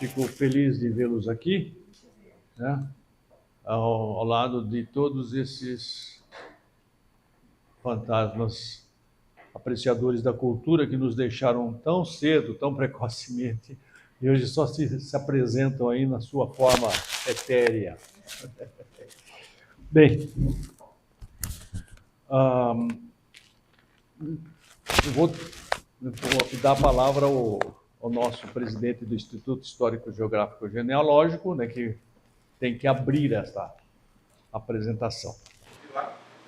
Fico feliz de vê-los aqui, né? Ao lado de todos esses fantasmas apreciadores da cultura que nos deixaram tão cedo, tão precocemente, e hoje só se apresentam aí na sua forma etérea. Bem, eu vou dar a palavra ao nosso presidente do Instituto Histórico Geográfico Genealógico, né, que tem que abrir esta apresentação.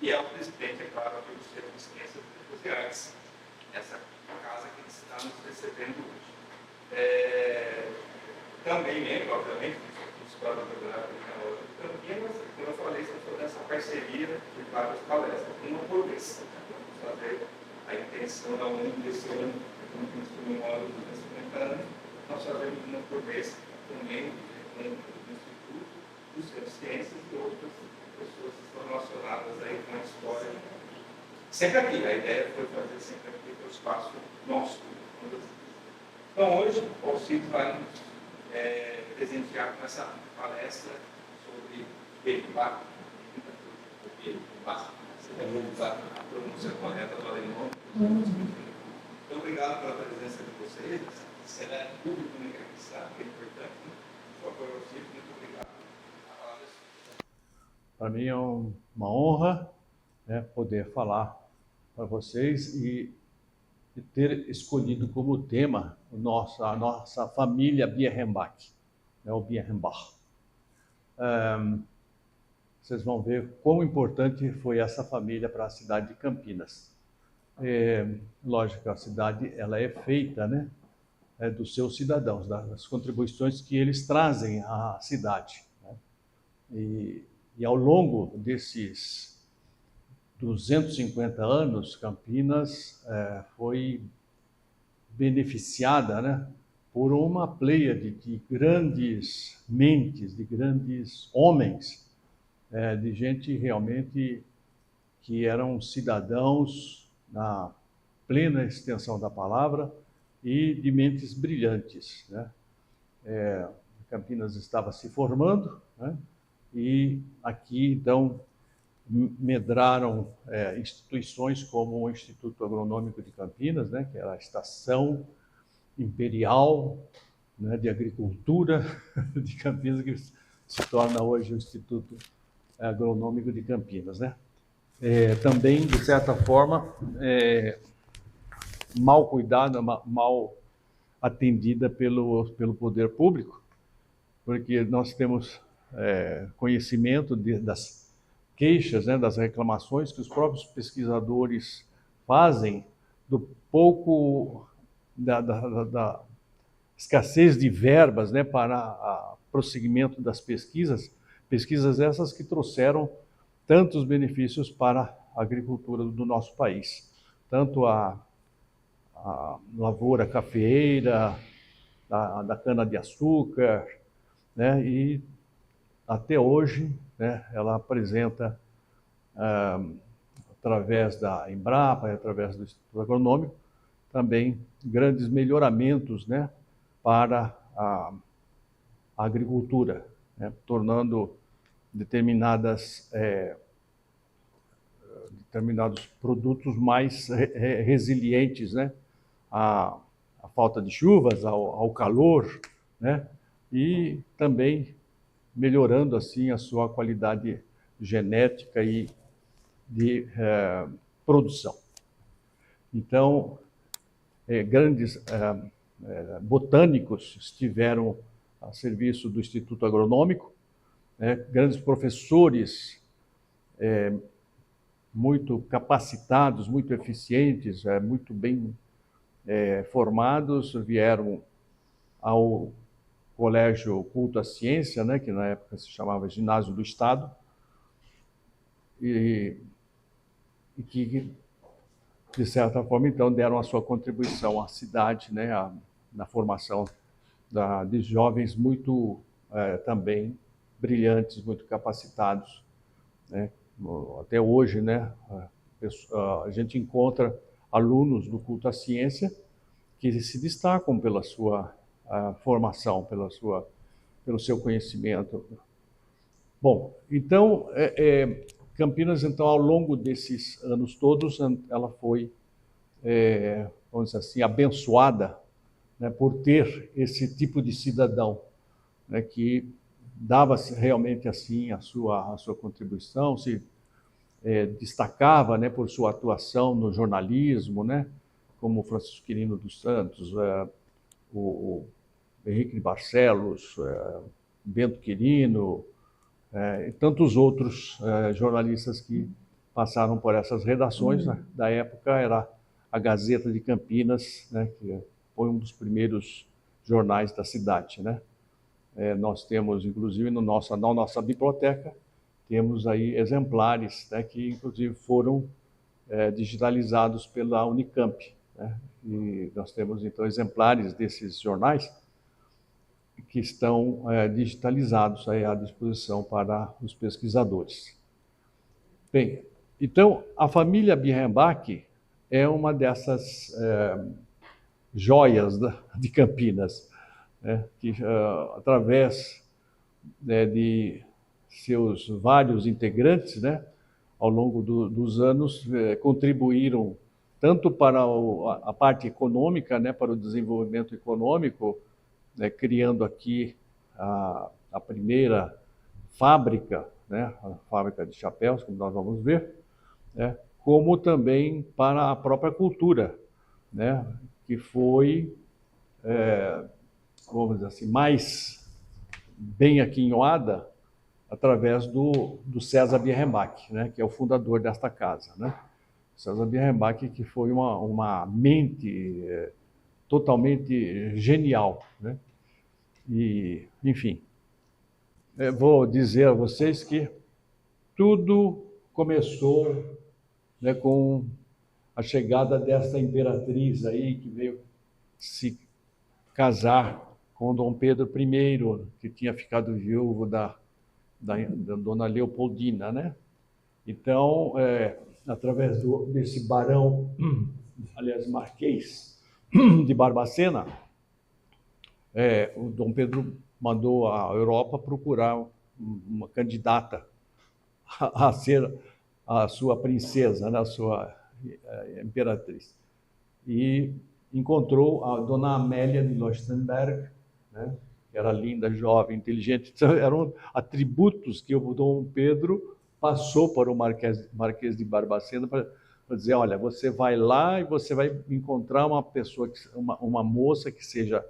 E é o presidente, é claro, do Centro de Ciências e Artes, essa casa que está nos recebendo hoje. Também membro, obviamente, do Histórico Geográfico Genealógico de Campinas, como eu falei, sobre essa parceria de várias palestras, uma por vez. Vamos fazer a intenção ao longo desse ano, como que nos comemora os 50 anos, nós fazemos uma por vez também com o Instituto, o Centro de Ciências e outras pessoas que estão relacionadas aí com a história. Sempre aqui, a ideia foi fazer sempre aqui o espaço nosso. Então hoje o Alcides vai nos presentear com essa palestra sobre Berimbau. Você vai usar a pronúncia correta do alemão. Então, obrigado pela presença de vocês. Será público que sabe que é importante. Por favor, Alcides, muito obrigado. Para mim é uma honra, né, poder falar para vocês e ter escolhido como tema a nossa família Bierenbach, né, o Bierenbach. Vocês vão ver quão importante foi essa família para a cidade de Campinas. Lógico, a cidade ela é feita, né, dos seus cidadãos, das contribuições que eles trazem à cidade, né? E ao longo desses 250 anos, Campinas foi beneficiada, né, por uma pleiade de grandes mentes, de grandes homens, de gente realmente que eram cidadãos na plena extensão da palavra e de mentes brilhantes, né? Campinas estava se formando, né? E aqui, então, medraram instituições como o Instituto Agronômico de Campinas, né, que era a Estação Imperial, né, de Agricultura de Campinas, que se torna hoje o Instituto Agronômico de Campinas, né? Também, de certa forma, mal cuidada, mal atendida pelo poder público, porque nós temos conhecimento das queixas, né, das reclamações que os próprios pesquisadores fazem do pouco da escassez de verbas, né, para o prosseguimento das pesquisas essas que trouxeram tantos benefícios para a agricultura do nosso país, tanto a lavoura cafeeira, da cana-de-açúcar, né, e até hoje, né, ela apresenta, através da Embrapa e através do Instituto Agronômico, também grandes melhoramentos, né, para a agricultura, né, tornando determinados produtos mais resilientes, né, à falta de chuvas, ao calor, né, e também melhorando assim a sua qualidade genética e de produção. Então, grandes botânicos estiveram a serviço do Instituto Agronômico, né, grandes professores muito capacitados, muito eficientes, muito bem formados, vieram ao Colégio Culto à Ciência, né, que na época se chamava Ginásio do Estado, e que, de certa forma, então, deram a sua contribuição à cidade, né, na formação de jovens muito também brilhantes, muito capacitados, né? Até hoje, né, a gente encontra alunos do Culto à Ciência que se destacam pela sua formação, pelo seu conhecimento. Bom, então, Campinas, então, ao longo desses anos todos, ela foi, vamos dizer assim, abençoada, né, por ter esse tipo de cidadão, né, que dava realmente assim a sua contribuição, se destacava, né, por sua atuação no jornalismo, né, como Francisco Quirino dos Santos, o Henrique de Barcelos, Bento Quirino, e tantos outros jornalistas que passaram por essas redações. Né? Da época era a Gazeta de Campinas, né, que foi um dos primeiros jornais da cidade, né? Nós temos, inclusive, na nossa biblioteca, temos aí exemplares, né, que, inclusive, foram digitalizados pela Unicamp, né? E nós temos, então, exemplares desses jornais que estão digitalizados aí à disposição para os pesquisadores. Bem, então, a família Birrenbach é uma dessas joias de Campinas, né, que, através, né, de seus vários integrantes, né, ao longo dos anos, contribuíram tanto para a parte econômica, né, para o desenvolvimento econômico, né, criando aqui a primeira fábrica, né, a fábrica de chapéus, como nós vamos ver, né, como também para a própria cultura, né, que foi, vamos dizer assim, mais bem aquinhoada através do César Birrenbach, né, que é o fundador desta casa, né? César Birrenbach, que foi uma mente totalmente genial, né? E, enfim, vou dizer a vocês que tudo começou, né, com a chegada desta imperatriz aí, que veio se casar com Dom Pedro I, que tinha ficado viúvo da Dona Leopoldina, né? Então, através desse barão, aliás, Marquês de Barbacena, o Dom Pedro mandou a Europa procurar uma candidata a ser a sua princesa, né, a sua imperatriz. E encontrou a Dona Amélia de Leuchtenberg, né, que era linda, jovem, inteligente. Então, eram atributos que o Dom Pedro passou para o Marquês de Barbacena para dizer, olha, você vai lá e você vai encontrar uma pessoa, uma moça que seja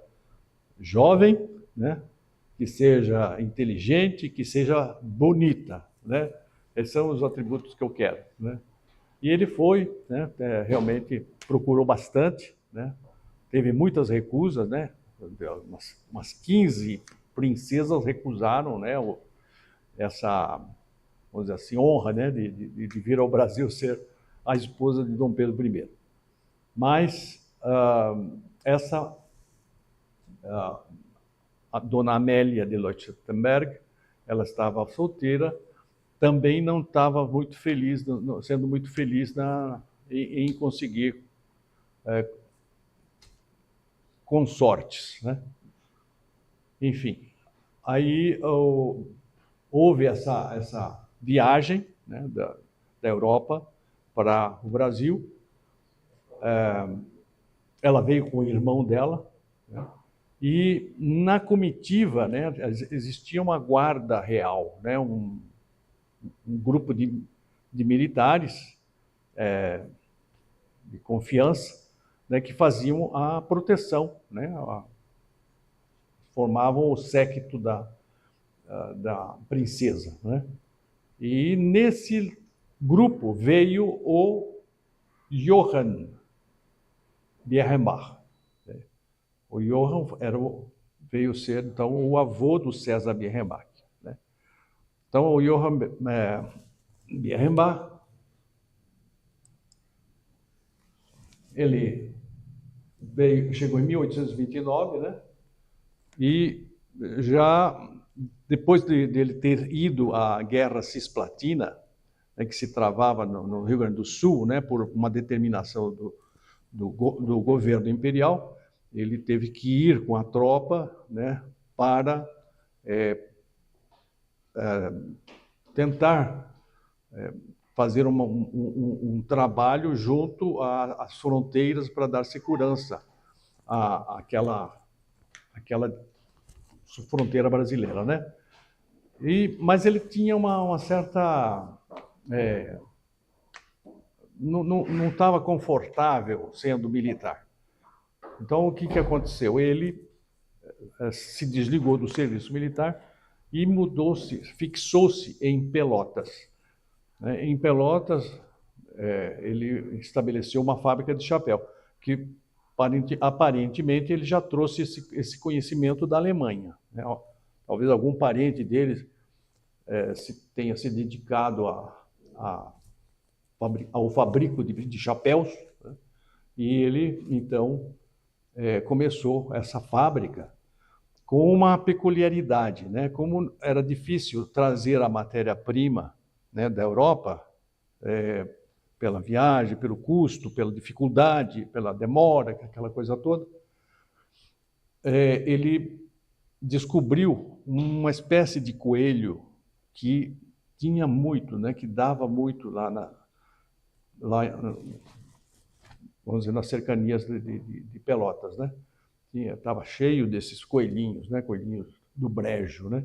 jovem, né, que seja inteligente, que seja bonita, né? Esses são os atributos que eu quero, né? E ele foi, né, realmente procurou bastante, né? Teve muitas recusas, né? Umas 15 princesas recusaram, né, essa, vamos dizer assim, honra, né, de vir ao Brasil ser a esposa de Dom Pedro I. Mas a Dona Amélia de Leuchtenberg, ela estava solteira, também não estava muito feliz, sendo muito feliz em conseguir consortes, né? Enfim, aí houve essa viagem, né, da Europa para o Brasil. Ela veio com o irmão dela, né? E na comitiva, né, existia uma guarda real, né, um grupo de militares de confiança, né, que faziam a proteção, né, formavam o séquito da princesa, né? E nesse grupo veio o Johann Birrenbach. O Johann veio ser, então, o avô do César Birrenbach, né? Então, o Johann Birrenbach, ele chegou em 1829, né? E já depois dele ter ido à Guerra Cisplatina, né, que se travava no Rio Grande do Sul, né, por uma determinação do governo imperial, ele teve que ir com a tropa, né, para tentar fazer um trabalho junto às fronteiras para dar segurança àquela fronteira brasileira, né? Mas ele tinha uma certa... não estava confortável sendo militar. Então, o que aconteceu? Ele se desligou do serviço militar e fixou-se em Pelotas. Em Pelotas, ele estabeleceu uma fábrica de chapéu, que aparentemente ele já trouxe esse conhecimento da Alemanha, né? Talvez algum parente dele tenha se dedicado ao fabrico de chapéus, né? E ele, então, começou essa fábrica com uma peculiaridade, né? Como era difícil trazer a matéria-prima, né, da Europa, pela viagem, pelo custo, pela dificuldade, pela demora, aquela coisa toda, ele descobriu uma espécie de coelho que tinha muito, né, que dava muito lá vamos dizer, nas cercanias de Pelotas, né? Estava cheio desses coelhinhos, né, coelhinhos do brejo, né?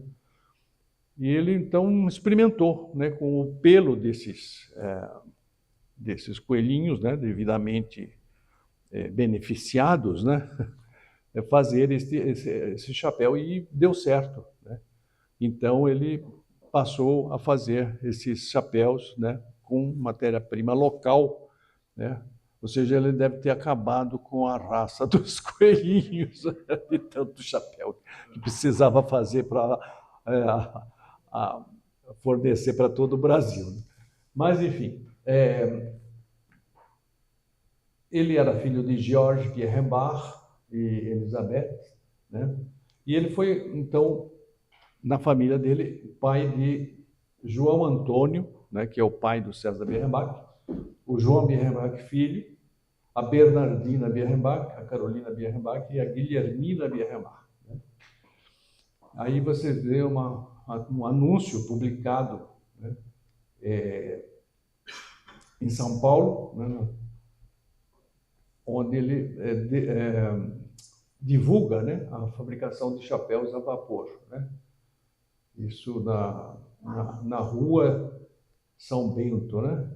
E ele então experimentou, né, com o pelo desses coelhinhos, né, devidamente beneficiados, né, fazer esse chapéu, e deu certo, né? Então ele passou a fazer esses chapéus, né, com matéria-prima local, né? Ou seja, ele deve ter acabado com a raça dos coelhinhos, de tanto chapéu que precisava fazer para fornecer para todo o Brasil. Mas, enfim, ele era filho de George Pierrembach e Elizabeth, né? E ele foi, então, na família dele, pai de João Antônio, né, que é o pai do César Pierrembach, o João Pierrembach filho, a Bernardina Pierrembach, a Carolina Pierrembach e a Guilhermina Pierrembach, né? Aí você vê um anúncio publicado, né, em São Paulo, né, onde ele divulga, né, a fabricação de chapéus a vapor, né? Isso na rua São Bento, né?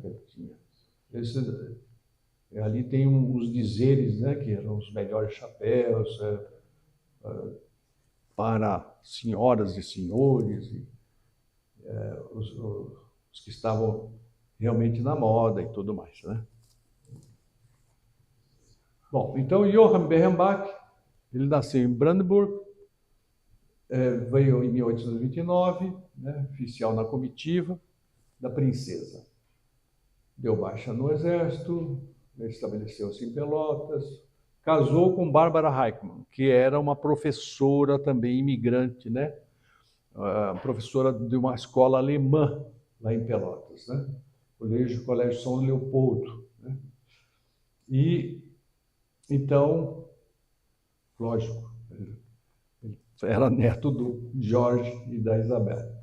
Ali tem os dizeres, né, que eram os melhores chapéus para senhoras e senhores, os que estavam realmente na moda e tudo mais, né? Bom, então Johann Behrenbach, ele nasceu em Brandenburg, veio em 1829, né, oficial na comitiva da princesa. Deu baixa no exército, estabeleceu-se em Pelotas, casou com Bárbara Heichmann, que era uma professora também imigrante, né? Professora de uma escola alemã lá em Pelotas, né? Colégio São Leopoldo, né? E então, lógico, ele era neto do Jorge e da Isabel.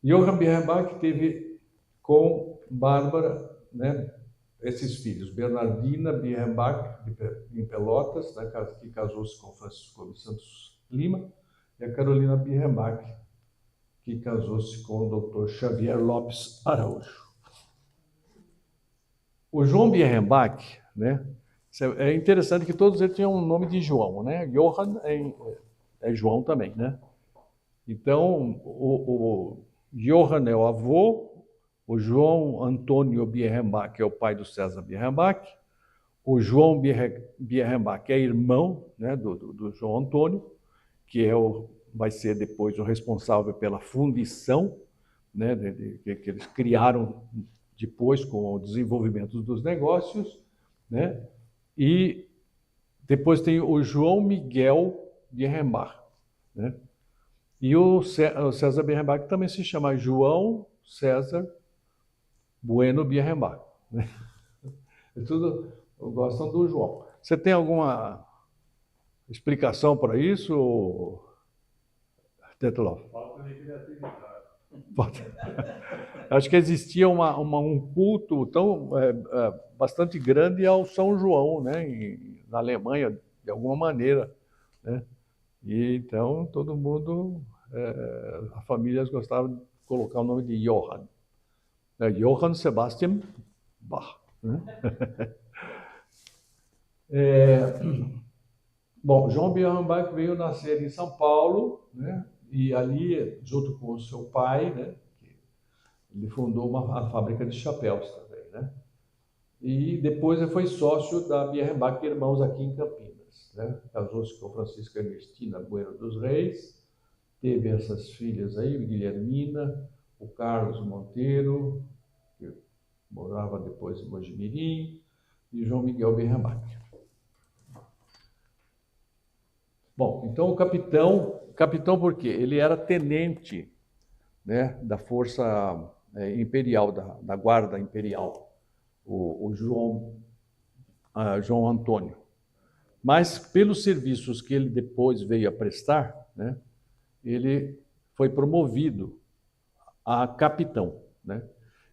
Johann Behrenbach teve com Bárbara, né, esses filhos: Bernardina Behrenbach, em Pelotas, né, que casou-se com Francisco Gomes Santos Lima, e a Carolina Behrenbach, que casou-se com o Dr. Xavier Lopes Araújo. O João Behrenbach, né, é interessante que todos eles tinham um nome de João, né? Johann é João também, né? Então, o Johann é o avô, o João Antônio Behrenbach é o pai do César Behrenbach, o João Behrenbach é irmão, né, do João Antônio, que vai ser depois o responsável pela fundição, né, que eles criaram depois com o desenvolvimento dos negócios, né? E depois tem o João Miguel Behrenbach, né? E o César Behrenbach também se chama João César Bueno Behrenbach, né? Tudo gostam do João. Você tem alguma explicação para isso, Tetelov? Falta de criatividade. Acho que existia um culto bastante grande ao São João, né, na Alemanha, de alguma maneira, né? E então todo mundo, as famílias gostavam de colocar o nome de Johann. Johann Sebastian Bach, né? Bom, João Bierrenbach veio nascer em São Paulo, né? E ali, junto com o seu pai, né, ele fundou a fábrica de chapéus também, né? E depois ele foi sócio da Bierrenbach Irmãos aqui em Campinas, né? Casou-se com Francisca Ernestina Bueno dos Reis, teve essas filhas aí, Guilhermina, o Carlos Monteiro, que morava depois em Mojimirim, e João Miguel Bierrenbach. Bom, então o capitão por quê? Ele era tenente, né, da força imperial, da guarda imperial, o João Antônio. Mas pelos serviços que ele depois veio a prestar, né, ele foi promovido a capitão, né?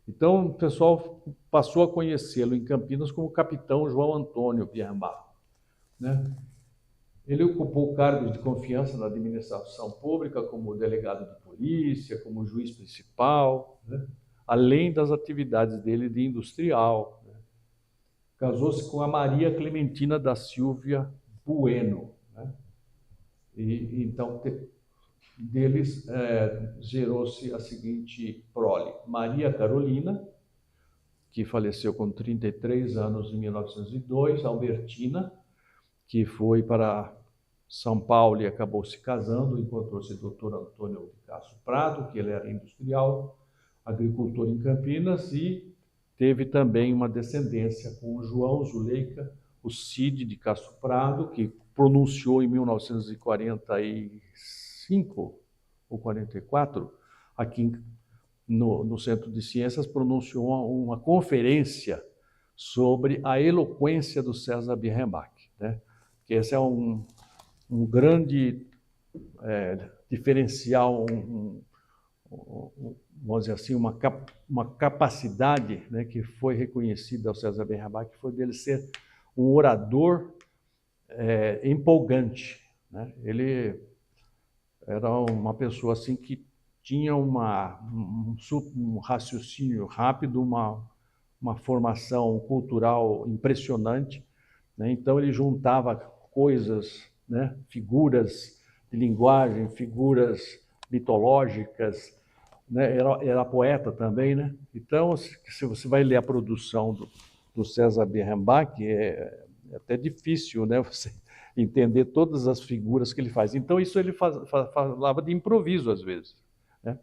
Então o pessoal passou a conhecê-lo em Campinas como capitão João Antônio Bierrenbach, né? Ele ocupou cargos de confiança na administração pública, como delegado de polícia, como juiz principal, né? Além das atividades dele de industrial, né? Casou-se com a Maria Clementina da Silva Bueno, né? E então deles gerou-se a seguinte prole: Maria Carolina, que faleceu com 33 anos em 1902, Albertina, que foi para São Paulo e acabou se casando, encontrou-se o Dr. Antônio de Castro Prado, que ele era industrial, agricultor em Campinas, e teve também uma descendência com o João Zuleika, o Cid de Castro Prado, que pronunciou em 1945 ou 44, aqui no Centro de Ciências, pronunciou uma conferência sobre a eloquência do César Bierrenbach, né? Que esse é um grande diferencial, vamos dizer assim, uma capacidade, né, que foi reconhecida ao César Bierrenbach, que foi dele ser um orador empolgante, né? Ele era uma pessoa assim que tinha um raciocínio rápido, uma formação cultural impressionante, né? Então ele juntava coisas, né, figuras de linguagem, figuras mitológicas, né? Era poeta também, né? Então, se você vai ler a produção do César Bierrenbach, é até difícil, né, você entender todas as figuras que ele faz. Então, isso ele falava de improviso, às vezes, né?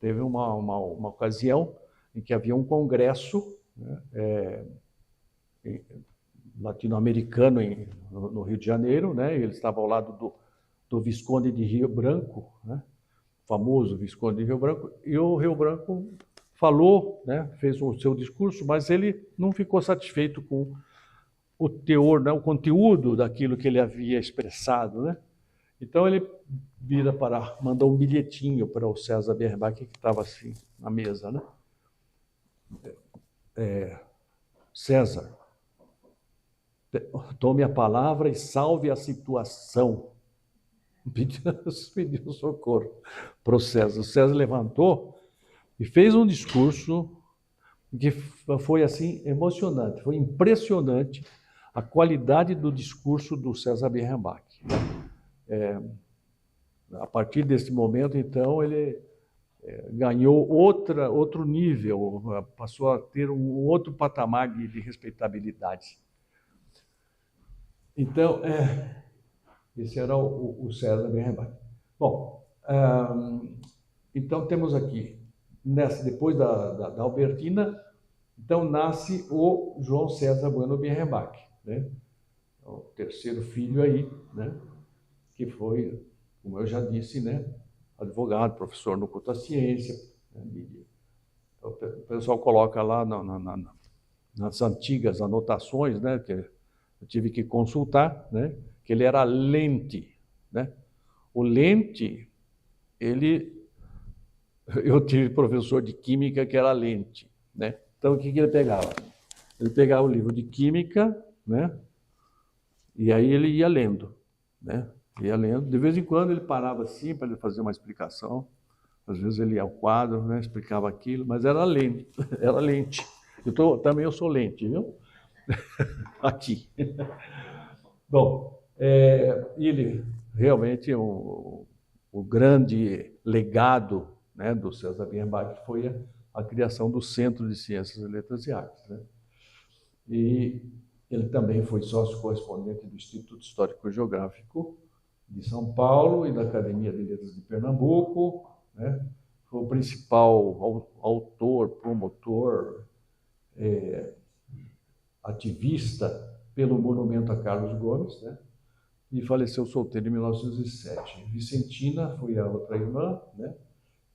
Teve uma ocasião em que havia um congresso, né, latino-americano no Rio de Janeiro, né? Ele estava ao lado do Visconde de Rio Branco, né? Famoso Visconde de Rio Branco, e o Rio Branco falou, né? Fez o seu discurso, mas ele não ficou satisfeito com o teor, né? O conteúdo daquilo que ele havia expressado, né? Então ele mandou um bilhetinho para o César Bierrenbach, que estava assim na mesa, né? César, tome a palavra e salve a situação. Pediu socorro para o César. O César levantou e fez um discurso que foi assim emocionante, foi impressionante a qualidade do discurso do César Bierrenbach. A partir desse momento, então, ele ganhou outro nível, passou a ter um outro patamar de respeitabilidade. Então, esse era o César Bierrenbach. Bom, então temos aqui, depois da Albertina, então nasce o João César Bueno Bierrenbach, né? O terceiro filho aí, né? Que foi, como eu já disse, né, advogado, professor no culto à ciência, né? O pessoal coloca lá nas antigas anotações, né, que eu tive que consultar, né, que ele era lente, né? O lente, eu tive professor de química que era lente, né? Então, o que ele pegava? Ele pegava o livro de química, né? E aí ele ia lendo, né? Ia lendo. De vez em quando ele parava assim para ele fazer uma explicação. Às vezes ele ia ao quadro, né? Explicava aquilo, mas era lente, era lente. Também eu sou lente, viu? Aqui. Bom, ele realmente o grande legado, né, do César Birnbach foi a criação do Centro de Ciências, Letras e Artes, né? E ele também foi sócio correspondente do Instituto Histórico e Geográfico de São Paulo e da Academia de Letras de Pernambuco, né? Foi o principal autor, promotor, ativista pelo monumento a Carlos Gomes, né? E faleceu solteiro em 1907. Vicentina foi a outra irmã, né?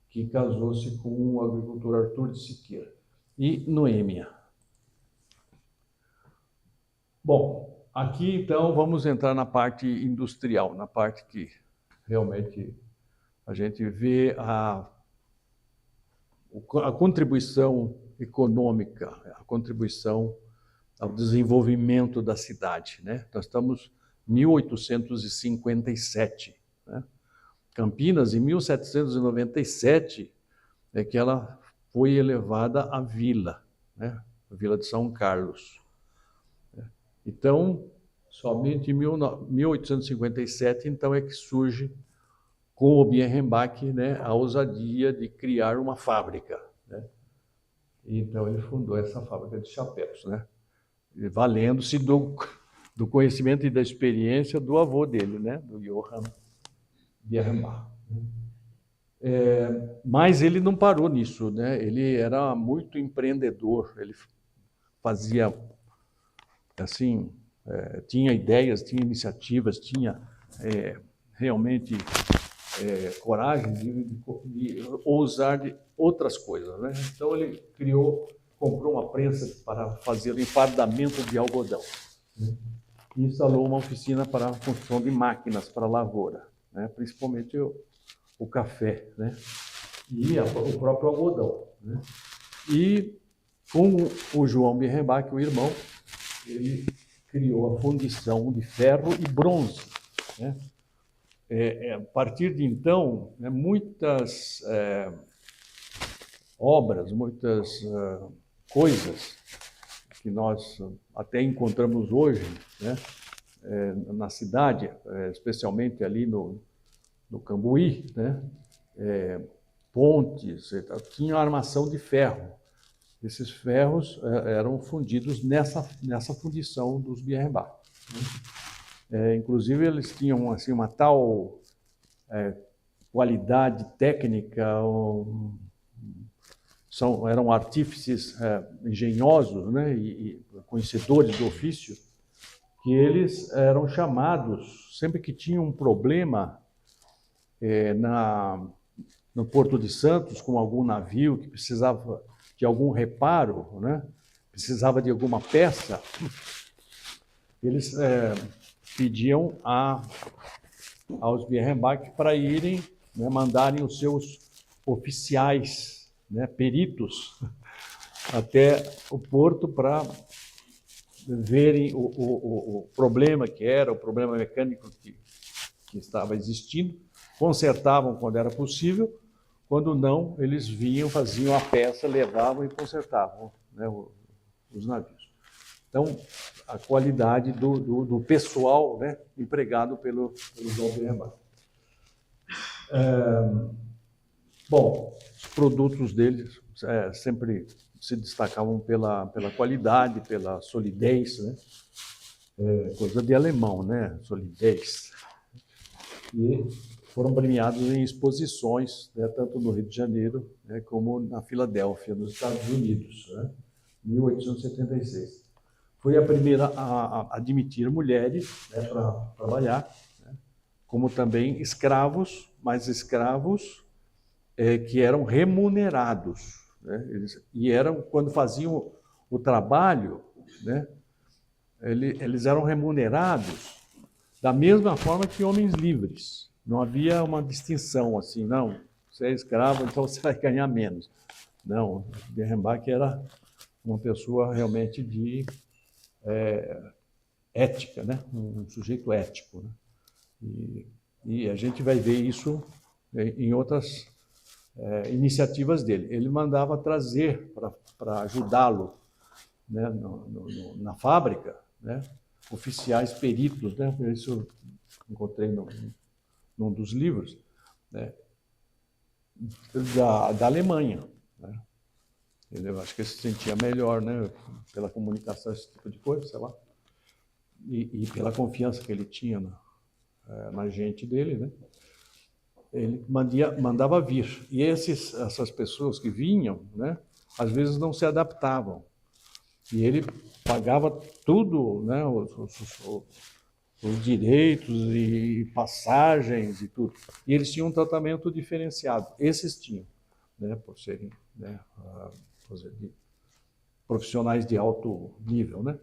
Que casou-se com o agricultor Arthur de Siqueira. E Noêmia. Bom, aqui então vamos entrar na parte industrial, na parte que realmente a gente vê a contribuição econômica, a contribuição ao desenvolvimento da cidade, né? Nós estamos em 1857, né? Campinas, em 1797, é que ela foi elevada à vila, né? A Vila de São Carlos. Então, somente em 1857, então, é que surge com o Birnbach, né, a ousadia de criar uma fábrica, né? Então ele fundou essa fábrica de chapéus, né? Valendo-se do conhecimento e da experiência do avô dele, né, do Johann Birnbach. Mas ele não parou nisso, né? Ele era muito empreendedor, ele fazia assim, tinha ideias, tinha iniciativas, tinha realmente coragem de ousar de outras coisas, né? Então ele comprou uma prensa para fazer o enfardamento de algodão, né? E instalou uma oficina para a construção de máquinas para a lavoura, né? Principalmente o café, né? E o próprio algodão, né? E com o João Birnbach, o irmão, ele criou a fundição de ferro e bronze, né? A partir de então, né, muitas obras, muitas coisas que nós até encontramos hoje, né, na cidade, especialmente ali no Cambuí, né, pontes, tinha armação de ferro. Esses ferros eram fundidos nessa fundição dos Birnbach, né? Inclusive, eles tinham assim, uma tal qualidade técnica, eram artífices engenhosos, né, e conhecedores do ofício, que eles eram chamados, sempre que tinha um problema no Porto de Santos, com algum navio que precisava de algum reparo, né, precisava de alguma peça, eles pediam aos Birnbach para irem, né, mandarem os seus oficiais, né, peritos, até o porto para verem o problema que era, o problema mecânico que estava existindo, consertavam quando era possível, quando não, eles vinham, faziam a peça, levavam e consertavam, né, os navios. Então, a qualidade do pessoal, né, empregado pelo João Birnbach. Bom, os produtos deles sempre se destacavam pela qualidade, pela solidez, né? Coisa de alemão, né? Solidez. E foram premiados em exposições, né, tanto no Rio de Janeiro, né, como na Filadélfia, nos Estados Unidos, né, em 1876. Foi a primeira a admitir mulheres, né, para trabalhar, né, como também escravos, mas escravos que eram remunerados, né, e eram, quando faziam o trabalho, né, eles eram remunerados Da mesma forma que homens livres. Não havia uma distinção assim, não, você é escravo, então você vai ganhar menos. Não, Bierenbach era uma pessoa realmente de ética, né? Um sujeito ético. Né? E a gente vai ver isso em outras iniciativas dele. Ele mandava trazer para ajudá-lo, né, na fábrica, né, oficiais peritos, né, isso eu encontrei num dos livros, né, da Alemanha. Né. Eu acho que ele se sentia melhor, né, pela comunicação, esse tipo de coisa, sei lá, e pela confiança que ele tinha na gente dele, né. Ele mandava vir. E essas pessoas que vinham, né, às vezes não se adaptavam. E ele pagava tudo, né, os direitos e passagens e tudo. E eles tinham um tratamento diferenciado. Esses tinham, né, por serem, né, profissionais de alto nível. Né?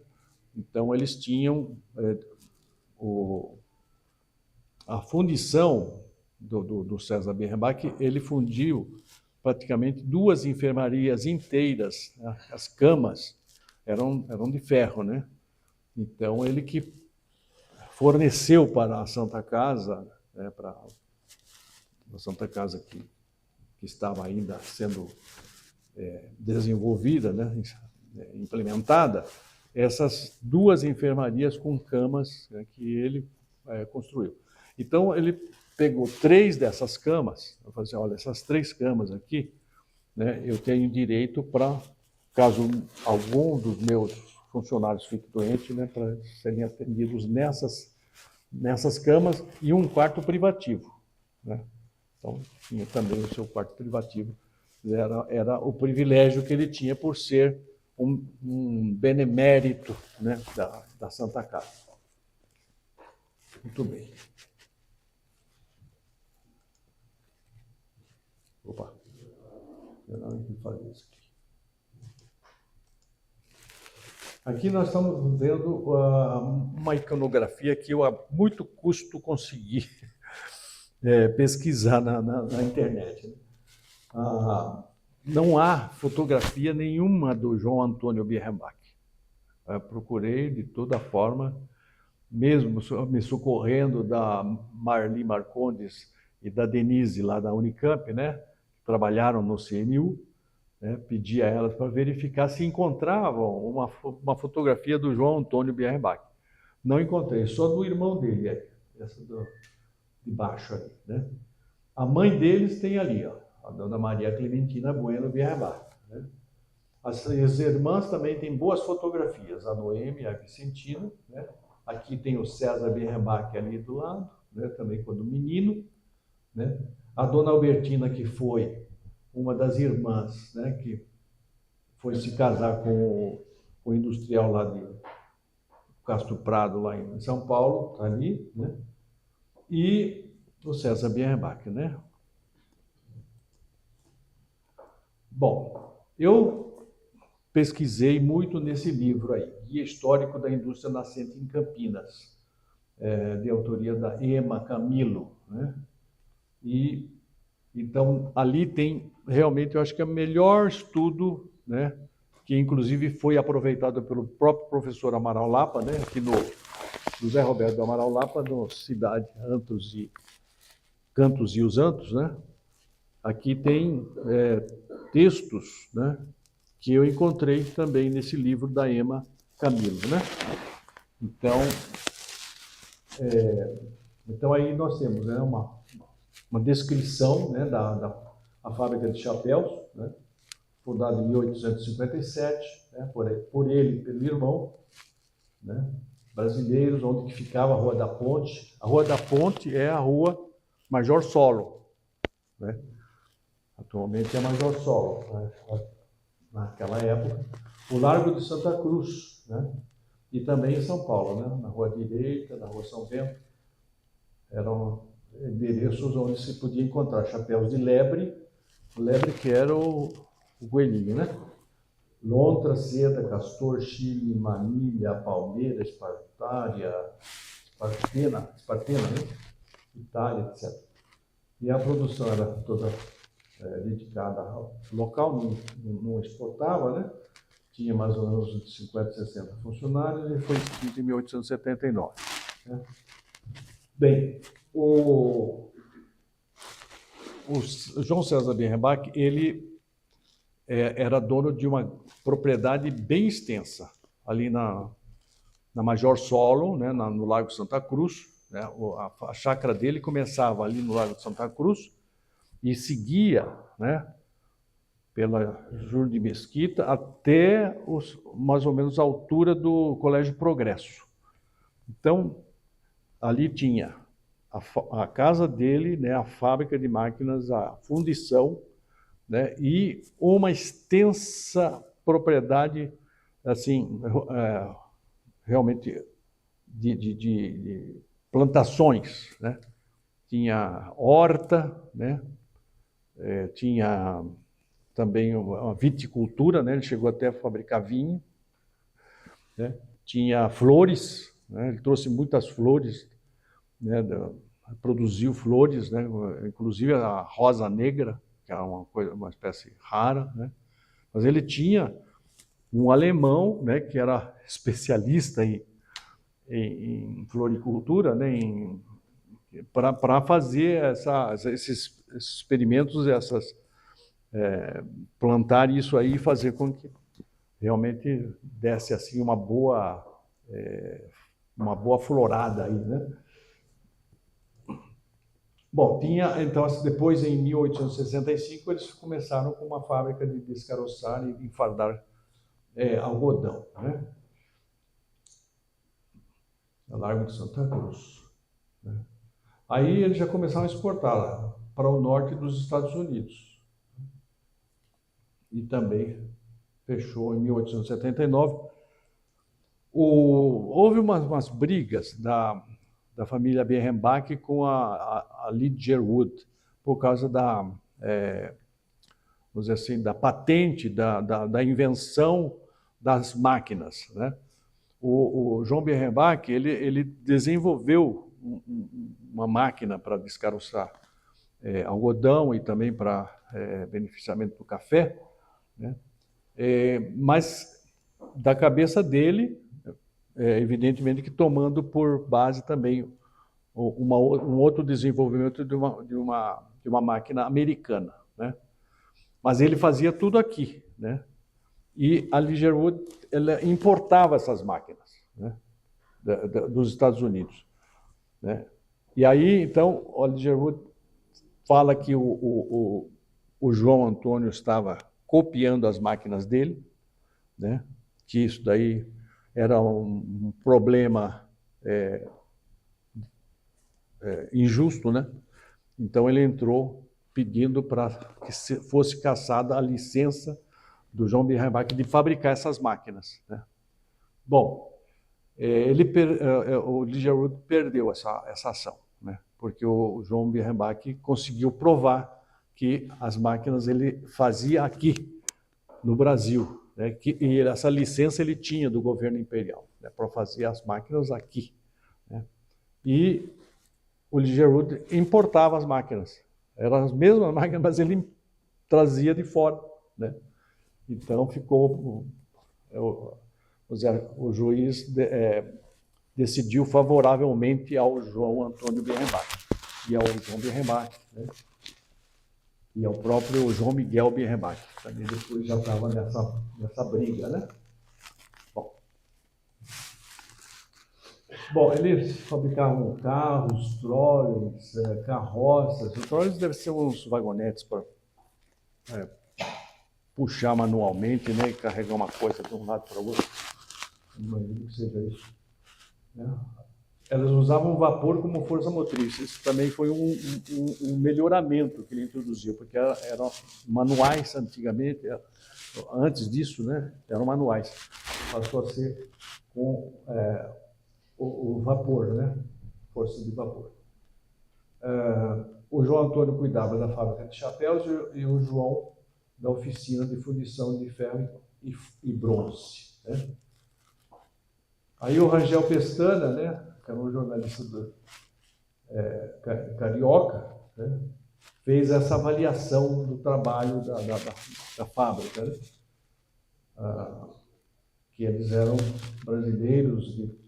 Então, eles tinham a fundição do César Bierenbach, ele fundiu praticamente 2 enfermarias inteiras, né? As camas eram de ferro, né? Então, ele que forneceu para a Santa Casa, né, para a Santa Casa que estava ainda sendo desenvolvida, né, implementada, essas 2 enfermarias com camas, né, que ele construiu. Então, ele pegou 3 dessas camas, eu falei assim, olha, essas 3 camas aqui, né, eu tenho direito para, caso algum dos meus funcionários fique doente, né, para serem atendidos nessas camas, e um quarto privativo. Né? Então, tinha também o seu quarto privativo. Era o privilégio que ele tinha por ser um benemérito, né, da Santa Casa. Muito bem. Opa, eu não vou fazer isso aqui. Aqui nós estamos vendo uma iconografia que eu a muito custo consegui pesquisar na internet. Né? Não há fotografia nenhuma do João Antônio Bierenbach. Procurei de toda forma, mesmo me socorrendo da Marli Marcondes e da Denise lá da Unicamp, né? Trabalharam no CNU, né? Pedi a elas para verificar se encontravam uma fotografia do João Antônio Bierenbach. Não encontrei, só do irmão dele, essa de baixo ali, né? A mãe deles tem ali, ó, a dona Maria Clementina Bueno Bierenbach. Né? As irmãs também têm boas fotografias, a Noemi e a Vicentina, né? Aqui tem o César Bierenbach ali do lado, né? Também quando menino, né? A dona Albertina, que foi uma das irmãs, né? Que foi se casar com o industrial lá de Castro Prado, lá em São Paulo, tá ali, né? E o César Bierenbach, né? Bom, eu pesquisei muito nesse livro aí, Guia Histórico da Indústria Nascente em Campinas, de autoria da Ema Camilo, né? E então ali tem realmente, eu acho que é o melhor estudo, né? Que inclusive foi aproveitado pelo próprio professor Amaral Lapa, né? Aqui no José Roberto Amaral Lapa, no Cidade, Cantos e os Antos, né? Aqui tem textos, né? Que eu encontrei também nesse livro da Ema Camilo, né? Então aí nós temos, né, uma descrição, né, da fábrica de chapéus, né, fundada em 1857, né, por ele e pelo irmão, né, brasileiros, onde que ficava a Rua da Ponte. A Rua da Ponte é a Rua Major Solo, né? Atualmente é Major Solo, né? Naquela época. O Largo de Santa Cruz, né? E também em São Paulo, né? Na Rua Direita, na Rua São Bento, eram endereços onde se podia encontrar chapéus de lebre, o lebre que era o coelhinho, né? Lontra, seda, castor, chile, manilha, palmeira, espartária, Spartena, né? Itália, etc. E a produção era toda dedicada ao local, não exportava, né? Tinha mais ou menos de 50, 60 funcionários e foi extinto em 1879. Né? Bem, o João César Birrenbach, ele era dono de uma propriedade bem extensa, ali na Major Solon, né, no Lago Santa Cruz. Né, a chácara dele começava ali no Lago de Santa Cruz e seguia, né, pela Júlio de Mesquita até mais ou menos a altura do Colégio Progresso. Então, ali tinha a casa dele, né, a fábrica de máquinas, a fundição, né, e uma extensa propriedade, assim, realmente de plantações, né? Tinha horta, né? Tinha também uma viticultura, né? Ele chegou até a fabricar vinho, né? Tinha flores, né? Ele trouxe muitas flores, né? Produziu flores, né? Inclusive a rosa negra, que é uma espécie rara, né? Mas ele tinha um alemão, né? Que era especialista em floricultura, né? Para fazer esses experimentos, plantar isso aí e fazer com que realmente desse assim uma boa florada aí, né? Bom, então depois em 1865 eles começaram com uma fábrica de descaroçar e enfardar algodão, né? No Largo de Santa Cruz, né? Aí eles já começaram a exportar para o norte dos Estados Unidos. E também fechou em 1879. Houve umas brigas da família Birrenbach com a Lidgerwood, por causa vamos dizer assim, da patente, da invenção das máquinas, né? O João Birrenbach, ele desenvolveu uma máquina para descaroçar algodão e também para beneficiamento do café, né? Mas da cabeça dele, evidentemente que tomando por base também um outro desenvolvimento de uma máquina americana, né? Mas ele fazia tudo aqui, né? E a Lidgerwood, ela importava essas máquinas, né? Dos Estados Unidos, né? E aí, então, o Lidgerwood fala que o João Antônio estava copiando as máquinas dele, né? Que isso daí era um problema injusto, né? Então ele entrou pedindo para que fosse cassada a licença do João Birrenbach de fabricar essas máquinas, né? Bom, o Lidgerwood perdeu essa ação, né? Porque o João Birrenbach conseguiu provar que as máquinas ele fazia aqui no Brasil, né? E essa licença ele tinha do governo imperial, né? Para fazer as máquinas aqui, né? E o Lidgerwood importava as máquinas, eram as mesmas máquinas, mas ele trazia de fora, né? Então ficou, o juiz decidiu favoravelmente ao João Antônio Birrenbach e ao João Birrenbach, né? E ao próprio João Miguel Birrenbach, também depois já estava nessa briga, né? Bom, eles fabricavam carros, trolleys, carroças. Os trolleys devem ser uns vagonetes para puxar manualmente, né, e carregar uma coisa de um lado para o outro. Imagino que seja isso, né? Elas usavam vapor como força motriz. Isso também foi um melhoramento que ele introduziu, porque eram manuais antigamente, antes disso, né, eram manuais. Passou a ser com o vapor, né, força de vapor. O João Antônio cuidava da fábrica de chapéus e o João da oficina de fundição de ferro e bronze, né? Aí o Rangel Pestana, né, era um jornalista carioca, né? Fez essa avaliação do trabalho da fábrica, né? Que eles eram brasileiros de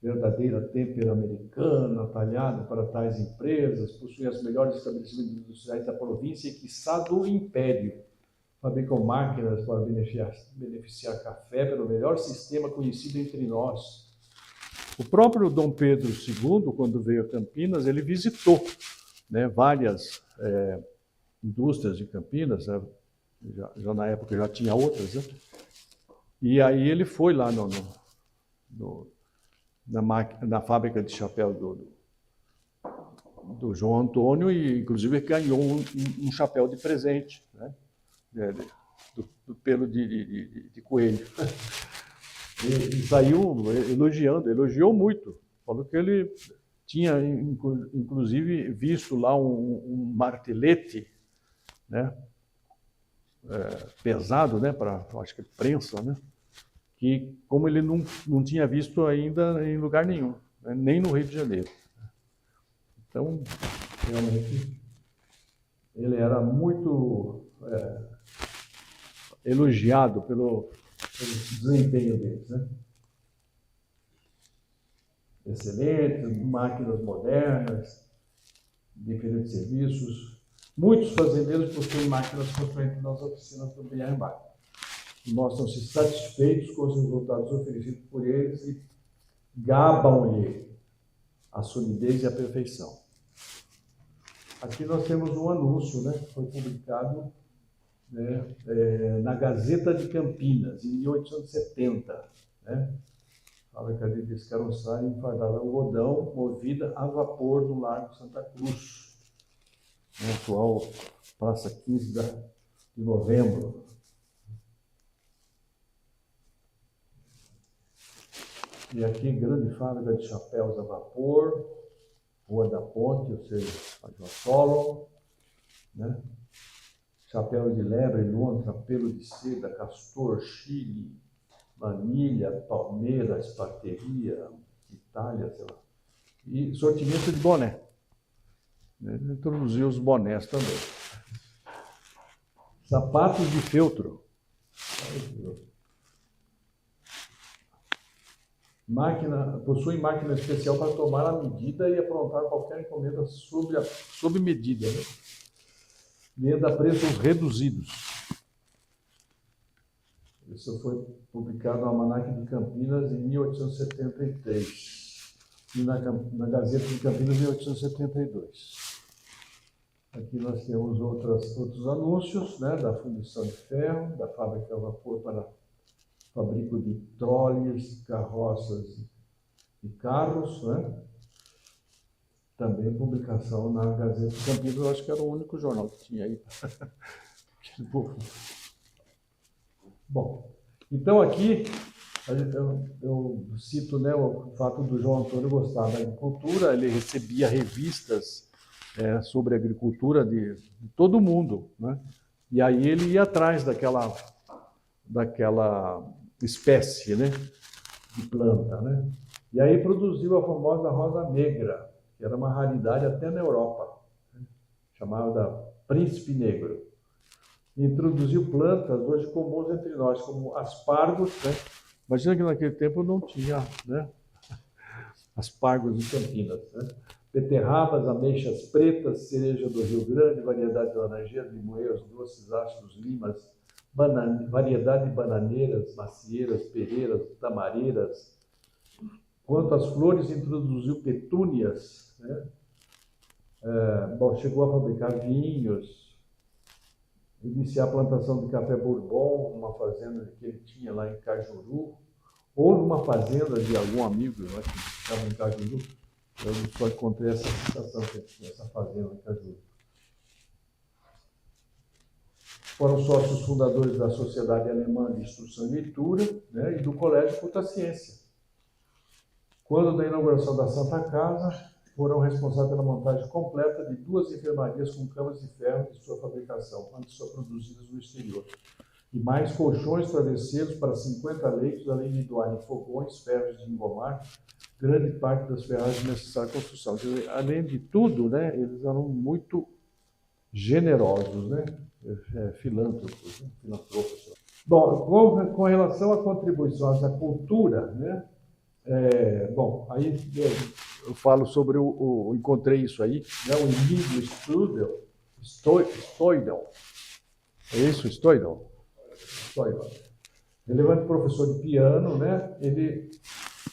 verdadeira têmpera americana, talhado para tais empresas, possuem os melhores estabelecimentos industriais da província e, quiçá, do império. Fabricam máquinas para beneficiar café pelo melhor sistema conhecido entre nós. O próprio Dom Pedro II, quando veio a Campinas, ele visitou, né, várias indústrias de Campinas, né, já na época já tinha outras, né? E aí ele foi lá na fábrica de chapéu do João Antônio e, inclusive, ganhou um chapéu de presente, né? Do pelo de coelho. E saiu elogiou muito. Falou que ele tinha, inclusive, visto lá um martelete, né? Pesado, né? Para, acho que prensa, né? Que como ele não tinha visto ainda em lugar nenhum, né? Nem no Rio de Janeiro. Então, realmente, ele era muito elogiado pelo desempenho deles, né? Excelente, máquinas modernas, diferentes serviços. Muitos fazendeiros possuem máquinas construídas nas oficinas do Bianchi. Mostram-se satisfeitos com os resultados oferecidos por eles e gabam-lhe a solidez e a perfeição. Aqui nós temos um anúncio, né, que foi publicado, né, na Gazeta de Campinas, em 1870. Né? A fábrica de descarroçar e enfardar algodão movida a vapor no Largo Santa Cruz, na atual Praça 15 de Novembro. E aqui, grande fábrica de chapéus a vapor, Rua da Ponte, ou seja, a João Solo, né? Chapéu de lebre, lontra, pelo de seda, castor, chile, manilha, palmeira, esparteria, Itália, sei lá. E sortimento de boné. Ele introduziu os bonés também. Sapatos de feltro. Possui máquina especial para tomar a medida e aprontar qualquer encomenda sob medida, né? Venda a preços reduzidos. Isso foi publicado no Almanaque de Campinas em 1873 e na Gazeta de Campinas em 1872. Aqui nós temos outros anúncios, né, da fundição de ferro, da fábrica a vapor para fabrico de troles, carroças e carros, né? Também publicação na Gazeta de Campinas, eu acho que era o único jornal que tinha aí. Bom, então aqui eu cito, né, o fato do João Antônio gostar da agricultura. Ele recebia revistas sobre agricultura de todo mundo, né? E aí ele ia atrás daquela espécie, né, de planta, né? E aí produziu a famosa rosa negra, que era uma raridade até na Europa, né? Chamada príncipe negro. Introduziu plantas hoje comuns entre nós, como aspargos, né? Imagina que naquele tempo não tinha, né, aspargos em Campinas, né? Beterrabas, ameixas pretas, cereja do Rio Grande, variedade de laranjeiras, limoeiros, doces, ácidos, limas, variedade de bananeiras, macieiras, pereiras, tamareiras. Quanto às flores, introduziu petúnias, né? Chegou a fabricar vinhos, iniciar a plantação de café bourbon, numa fazenda que ele tinha lá em Cajuru, ou numa fazenda de algum amigo, né, que estava em Cajuru. Eu só encontrei essa citação, essa fazenda em Cajuru. Foram sócios fundadores da Sociedade Alemã de Instrução e Leitura, né, e do Colégio Culta Ciência. Quando da inauguração da Santa Casa, foram responsáveis pela montagem completa de 2 enfermarias com camas de ferro de sua fabricação, antes só produzidas no exterior. E mais colchões, travesseiros para 50 leitos, além de doarem fogões, ferros de engomar, grande parte das ferragens necessárias à construção. Quer dizer, além de tudo, né, eles eram muito generosos, né, filântropos, né, filantropos. Bom, com relação à contribuição à cultura, né, bom, aí eu falo sobre encontrei isso aí, né, o Emílio Stoidel. É isso, Stoidel? Stoidel. Relevante professor de piano, né, ele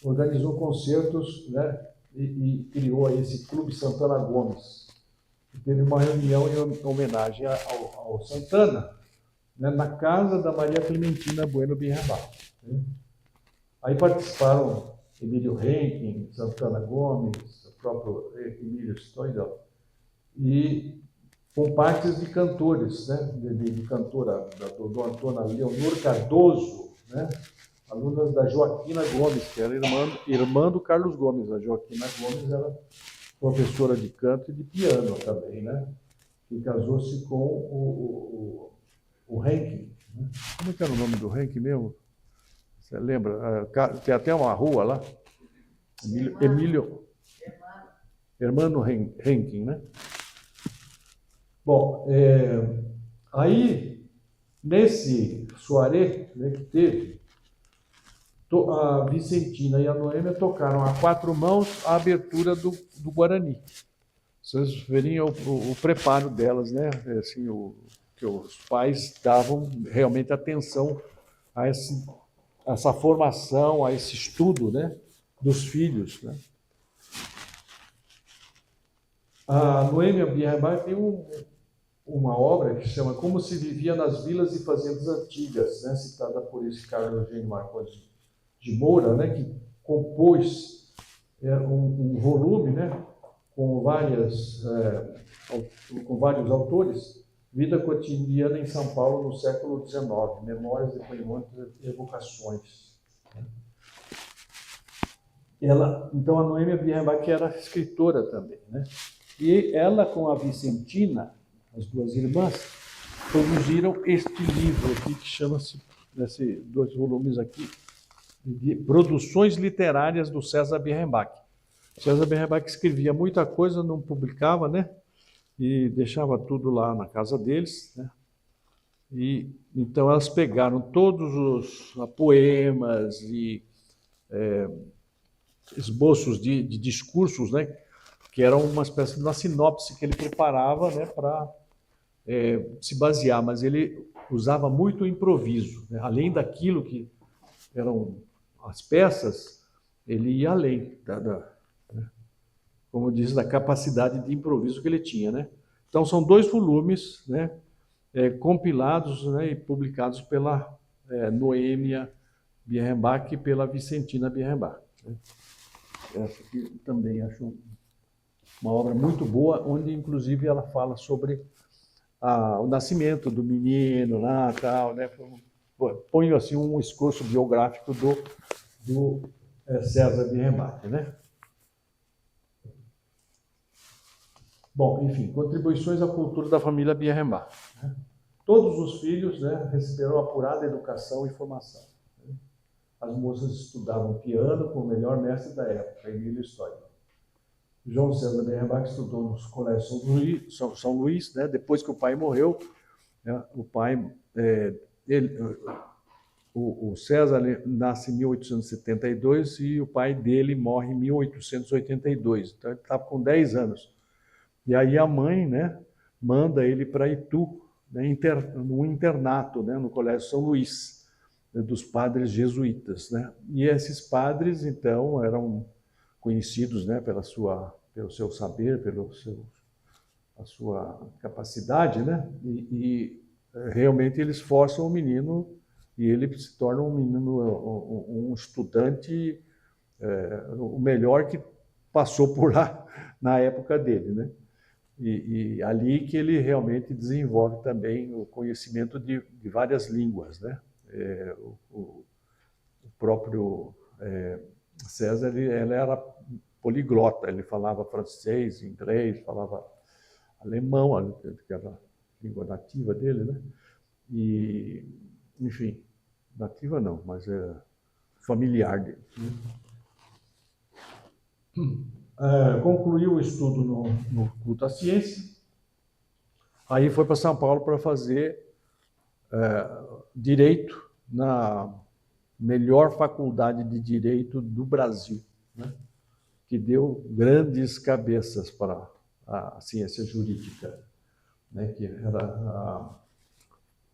organizou concertos, né, e criou aí esse Clube Santana Gomes. Teve uma reunião em homenagem ao Santana, né, na casa da Maria Clementina Bueno Birrabá. Né? Aí participaram Emílio Henkin, Santana Gomes, o próprio Emílio Stoidel, e com partes de cantores, né, de cantora, do Antônia Leonor Cardoso, né, alunas da Joaquina Gomes, que era irmã do Carlos Gomes. A Joaquina Gomes era professora de canto e de piano também, né, que casou-se com o Henkin. Né? Como é que era o nome do Henkin mesmo? Você lembra? Tem até uma rua lá. Emílio Hermano Henkin, né? Bom, aí, nesse soirée, né, que teve, a Vicentina e a Noêmia tocaram a quatro mãos a abertura do Guarani. Vocês veriam o preparo delas, né? Assim, que os pais davam realmente atenção a essa formação, a esse estudo, né, dos filhos, né? A Noêmia Birrabá tem uma obra que se chama Como se vivia nas vilas e fazendas antigas, né, citada por esse Carlos Eugênio Marcondes de Moura, né, que compôs um volume, né, com vários autores, Vida Cotidiana em São Paulo no século XIX, Memórias, Depoimentos e Evocações. Então, a Noêmia Birrabá, que era escritora também, né? E ela, com a Vicentina, as duas irmãs, produziram este livro aqui, que chama-se, nesses 2 volumes aqui, de Produções Literárias do César Birrenbach. César Birrenbach escrevia muita coisa, não publicava, né? E deixava tudo lá na casa deles, né? E então elas pegaram todos os poemas e esboços de discursos, né? Que eram uma espécie de uma sinopse que ele preparava, né, para se basear, mas ele usava muito o improviso, né? Além daquilo que eram as peças, ele ia além, né? Como diz, da capacidade de improviso que ele tinha, né? Então são 2 volumes, né, compilados, né, e publicados pela Noêmia Birrenbach e pela Vicentina Birrenbach. Né? Essa aqui também acho uma obra muito boa, onde inclusive ela fala sobre o nascimento do menino lá, tal, né? Põe assim um esforço biográfico do César Birrenbach, né? Bom, enfim, contribuições à cultura da família Birrenbach. Né? Todos os filhos, né, receberam apurada educação e formação. Né? As moças estudavam piano com o melhor mestre da época, Emílio Stoidel. João César Birrenbach estudou nos colégios São Luís, né? Depois que o pai morreu, né? O pai, o César nasce em 1872 e o pai dele morre em 1882, então ele estava com 10 anos. E aí a mãe, né, manda ele para Itu, né, no internato, né, no Colégio São Luís, né, dos padres jesuítas, né? E esses padres, então, eram conhecidos, né, pelo seu saber, a sua capacidade, né? E realmente eles forçam o menino e ele se torna um menino, um estudante, o melhor que passou por lá na época dele, né? E ali que ele realmente desenvolve também o conhecimento de várias línguas, né? O próprio César, ele era poliglota, ele falava francês, inglês, falava alemão, que era a língua nativa dele, né? E, enfim, nativa não, mas familiar dele. Né? concluiu o estudo no culto à ciência, aí foi para São Paulo para fazer direito na melhor faculdade de direito do Brasil, né? Que deu grandes cabeças para a ciência jurídica, né? Que era a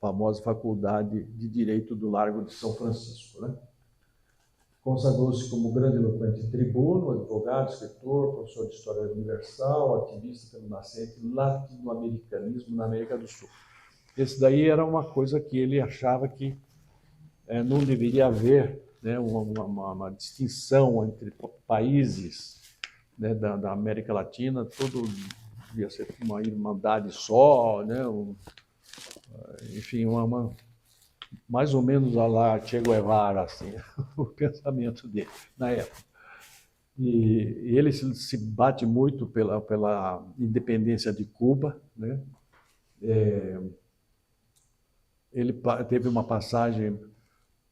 famosa Faculdade de Direito do Largo de São Francisco, né? Consagrou-se como grande eloquente tribuno, advogado, escritor, professor de História Universal, ativista pelo nascente latino-americanismo na América do Sul. Esse daí era uma coisa que ele achava que não deveria haver, né, uma distinção entre países, né, da América Latina, tudo devia ser uma irmandade só, né, enfim, mais ou menos a lá Che Guevara, assim, o pensamento dele na época. E ele se bate muito pela independência de Cuba, né? Ele teve uma passagem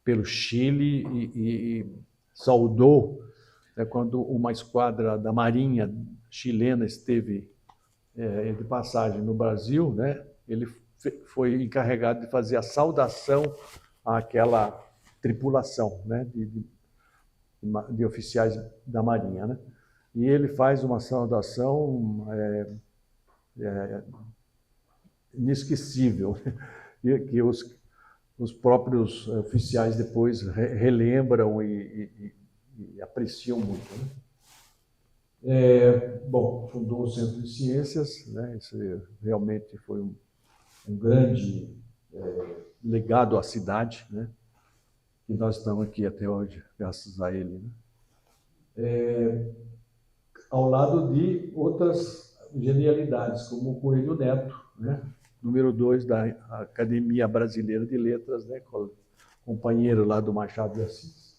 pelo Chile e saudou, né, quando uma esquadra da Marinha chilena esteve de passagem no Brasil, né? Ele foi encarregado de fazer a saudação àquela tripulação, né, de oficiais da Marinha, né? E ele faz uma saudação inesquecível, que os próprios oficiais depois relembram e apreciam muito, né? Bom, fundou o Centro de Ciências, né? Isso realmente foi um grande legado à cidade, né? E nós estamos aqui até hoje, graças a ele, né? Ao lado de outras genialidades, como o Coelho Neto, né? Número 2 da Academia Brasileira de Letras, né? Companheiro lá do Machado de Assis.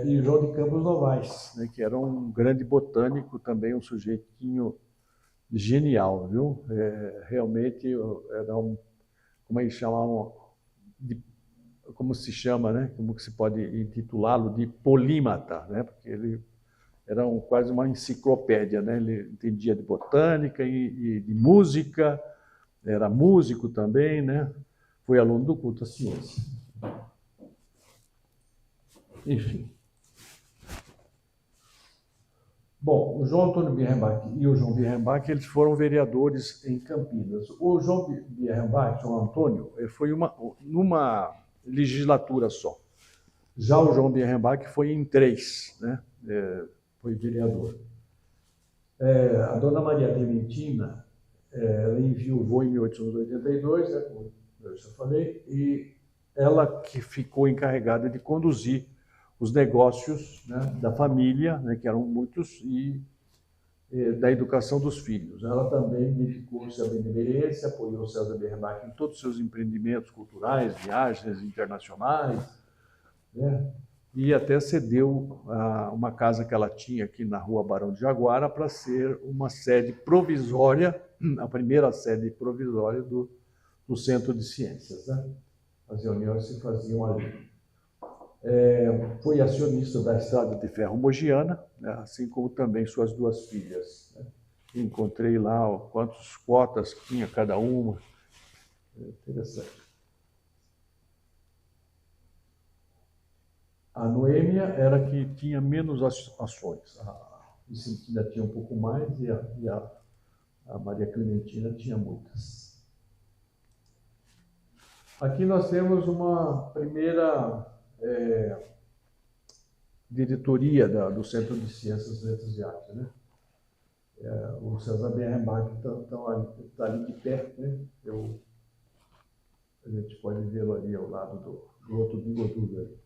E João de Campos Novaes, né? Que era um grande botânico, também um sujeitinho genial, viu? Realmente era como eles chamavam, como se chama, né? Como que se pode intitulá-lo de polímata, né? Porque ele era quase uma enciclopédia, né? Ele entendia de botânica e de música, era músico também, né? Foi aluno do culto à ciência. Enfim. Bom, o João Antônio Bierrenbach e o João Bierrenbach, eles foram vereadores em Campinas. O João Bierrenbach, João Antônio, foi numa legislatura só. Já o João Bierrenbach foi em 3, né? Foi vereador. A dona Maria Clementina, ela enviou em 1882, né, como eu já falei, e ela que ficou encarregada de conduzir os negócios, né, da família, né, que eram muitos, e da educação dos filhos. Ela também dedicou-se à benemerência, apoiou César Bierrenbach em todos os seus empreendimentos culturais, viagens internacionais, né, e até cedeu uma casa que ela tinha aqui na Rua Barão de Jaguara para ser uma sede provisória, a primeira sede provisória do Centro de Ciências, né? As reuniões se faziam ali. Foi acionista da Estrada de Ferro Mogiana, né, assim como também suas 2 filhas, né? Encontrei lá quantas cotas tinha cada uma. Interessante. A Noêmia era que tinha menos ações. A Vicentina tinha um pouco mais e a Maria Clementina tinha muitas. Aqui nós temos uma primeira diretoria do Centro de Ciências, Letras e Artes, né? O César Bierrenbach está ali de pé, né? A gente pode vê-lo ali ao lado do outro bigodudo ali.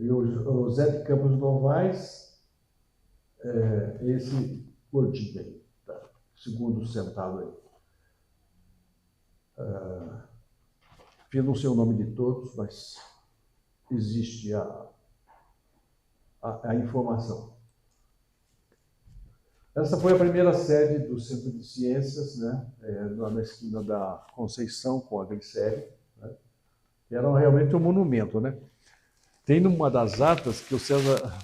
E o Zé de Campos Novaes, esse gordinho aí, tá? Segundo sentado aí. Eu não sei o nome de todos, mas existe a informação. Essa foi a primeira sede do Centro de Ciências, né? Na esquina da Conceição com a Glicério, né? Era realmente um monumento, né? Tem numa das atas que o César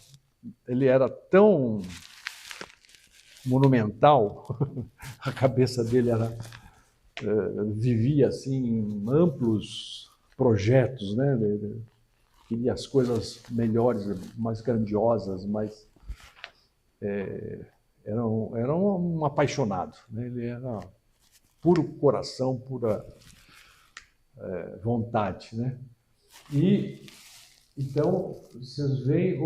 ele era tão monumental, a cabeça dele era, vivia assim em amplos projetos, né? Queria as coisas melhores, mais grandiosas, mais... era um apaixonado, né? Ele era puro coração, pura vontade, né? E então vocês veem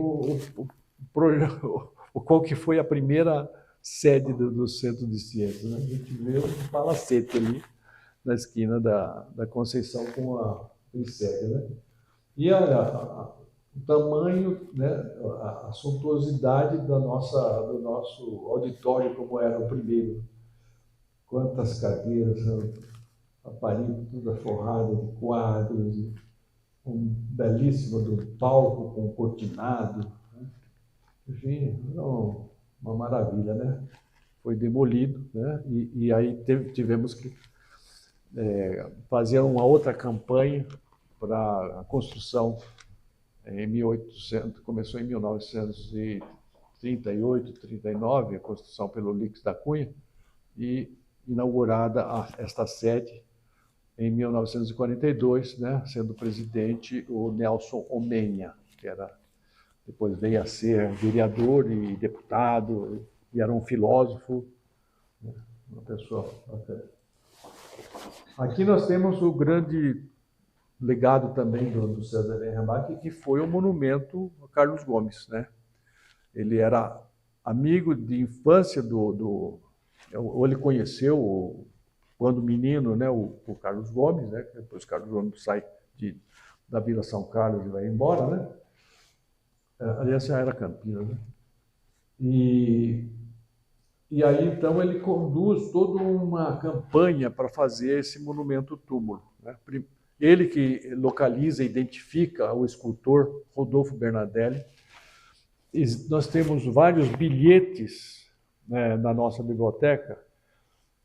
qual que foi a primeira sede do Centro de Ciências, né? A gente vê um palacete ali na esquina da Conceição com a sede, né? E olha, o tamanho, né, a suntuosidade do nosso auditório, como era o primeiro. Quantas cadeiras, a parede toda forrada de quadros, um belíssimo do palco com cortinado. Né? Enfim, uma maravilha, né? Foi demolido, né? E aí tivemos que fazer uma outra campanha para a construção em 1800, começou em 1938, 39, a construção pelo Lix da Cunha, e inaugurada esta sede em 1942, né, sendo presidente o Nelson Omenha, que depois veio a ser vereador e deputado, e era um filósofo, né, uma pessoa... Aqui nós temos o grande legado também do César Bernabach, que foi o monumento a Carlos Gomes, né? Ele era amigo de infância ou ele conheceu, quando menino, né, o Carlos Gomes, né? Depois o Carlos Gomes sai da Vila São Carlos e vai embora, né? Aliás, já era Campinas, né? E aí, então, ele conduz toda uma campanha para fazer esse monumento túmulo, né? Ele que localiza e identifica o escultor Rodolfo Bernardelli. E nós temos vários bilhetes, né, na nossa biblioteca,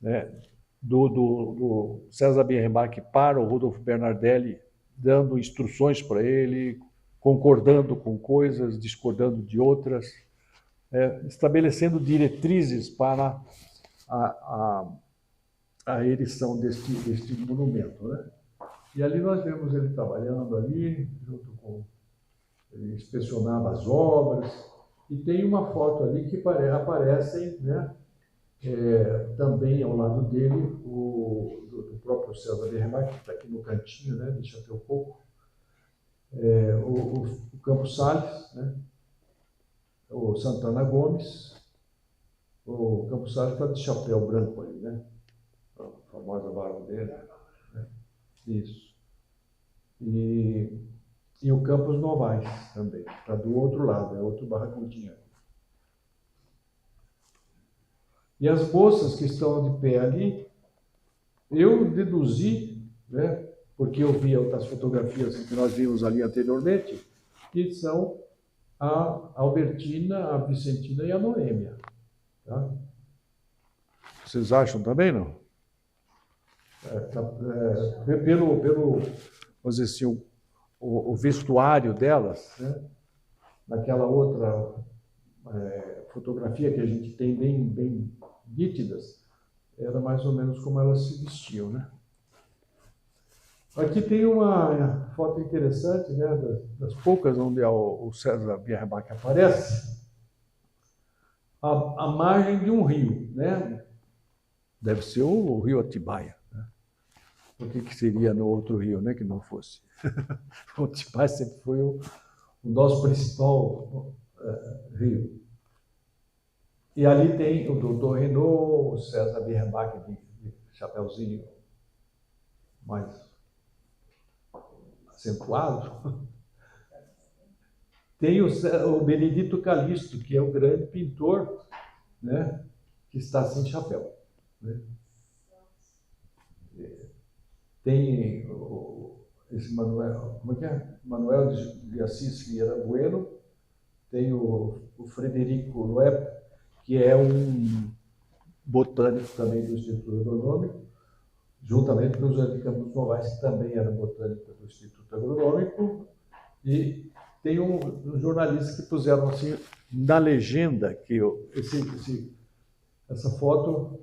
né, do César Bernabach para o Rodolfo Bernardelli, dando instruções para ele, concordando com coisas, discordando de outras, estabelecendo diretrizes para a erição deste monumento, né? E ali nós vemos ele trabalhando ali, junto com... Ele inspecionava as obras, e tem uma foto ali que aparecem, né, também ao lado dele, do próprio César Bernabach, que está aqui no cantinho, né, de Chapéu Coco, o Campos Salles, né, o Santana Gomes, o Campos Salles está de chapéu branco ali, né, a famosa barba dele, né? Isso. E o Campos Novaes também, está do outro lado, é outro barracudinho. E as moças que estão de pé ali, eu deduzi, né, porque eu vi outras fotografias que nós vimos ali anteriormente, que são a Albertina, a Vicentina e a Noêmia. Tá? Vocês acham também, não? Pelo vamos dizer assim, o vestuário delas, né? Naquela outra fotografia que a gente tem bem nítidas, era mais ou menos como elas se vestiam, né? Aqui tem uma foto interessante, né, das poucas onde o César Bernabach aparece, a margem de um rio, né? Deve ser o rio Atibaia. Por que seria no outro rio, né, que não fosse? O Atibaia sempre foi o nosso principal rio. E ali tem o Doutor Renault, o César Bernabach de chapéuzinho mais acentuado. Tem o Benedito Calixto, que é o grande pintor, né, que está sem chapéu, né? Tem esse Manuel, como é que é? Manuel de Assis Vieira Bueno, tem o Frederico Loeb, que é um botânico também do Instituto Agronômico, juntamente com o José de Campos Novaes, que também era botânico do Instituto Agronômico, e Tem um jornalista que puseram assim, na legenda, que essa foto